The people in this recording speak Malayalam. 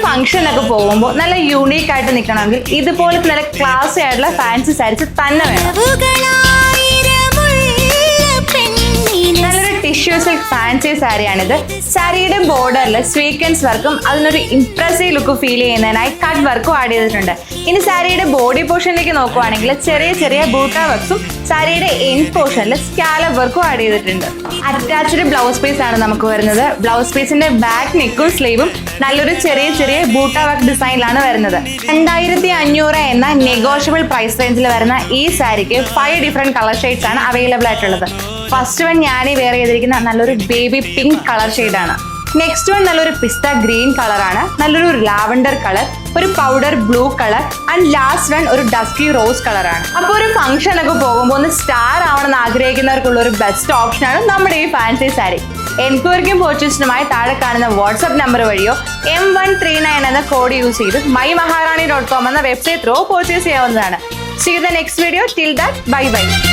ഫംഗ്ഷനൊക്കെ പോകുമ്പോൾ നല്ല യൂണീക്ക് ആയിട്ട് നിൽക്കണമെങ്കിൽ ഇതുപോലത്തെ നല്ല ക്ലാസി ആയിട്ടുള്ള ഫാൻസി സാരീസ് തന്നെ വേണം. നല്ലൊരു ടിഷ്യൂ സിൽക്ക് ഫാൻസി സാരിയാണിത്. സാരിയുടെ ബോർഡറിൽ സ്വീക്വൻസ് വർക്കും അതിനൊരു ഇംപ്രസീവ് ലുക്ക് ഫീൽ ചെയ്യുന്നതിനായി കട്ട് വർക്കും ആഡ് ചെയ്തിട്ടുണ്ട്. ഇനി സാരിയുടെ ബോഡി പോർഷനിലേക്ക് നോക്കുവാണെങ്കിൽ ചെറിയ ചെറിയ ബൂട്ട വർക്ക്സും സാരിയുടെ എൻഡ് പോർഷനിൽ സ്കാലപ്പ് വർക്കും ആഡ് ചെയ്തിട്ടുണ്ട്. അറ്റാച്ച്ഡ് ബ്ലൗസ് പീസ് ആണ് നമുക്ക് വരുന്നത്. ബ്ലൗസ് പീസിന്റെ ബാക്ക് നെക്കും സ്ലീവും നല്ലൊരു ചെറിയ ചെറിയ ബൂട്ട വർക്ക് ഡിസൈനിലാണ് വരുന്നത്. 2500 എന്ന നെഗോഷ്യബിൾ പ്രൈസ് റേഞ്ചിൽ വരുന്ന ഈ സാരിക്ക് 5 ഡിഫറെന്റ് കളർ ഷെയ്ഡ്സ് ആണ് അവൈലബിൾ ആയിട്ടുള്ളത്. ഫസ്റ്റ് വൺ ഞാൻ വെയർ ചെയ്തിരിക്കുന്ന നല്ലൊരു ബേബി പിങ്ക് കളർ ഷെയ്ഡാണ്. നെക്സ്റ്റ് വൺ നല്ലൊരു പിസ്ത ഗ്രീൻ കളറാണ്. നല്ലൊരു ലാവൻഡർ കളർ, ഒരു powder blue colour and last one ഒരു ഡസ്കി റോസ് കളറാണ്. അപ്പോൾ ഒരു ഫംഗ്ഷൻ ഒക്കെ പോകുമ്പോൾ ഒന്ന് സ്റ്റാർ ആവണമെന്ന് ആഗ്രഹിക്കുന്നവർക്കുള്ള ഒരു ബെസ്റ്റ് ഓപ്ഷനാണ് നമ്മുടെ ഈ ഫാൻസി സാരി. എൻക്വയറിക്കും പർച്ചേസിനുമായി താഴെ കാണുന്ന വാട്സ്ആപ്പ് നമ്പർ വഴിയോ M139 എന്ന കോഡ് യൂസ് ചെയ്ത് mymaharani.com എന്ന വെബ്സൈറ്റ് ത്രൂ പർച്ചേസ് ചെയ്യാവുന്നതാണ്. See you in the next video. Till that, bye bye.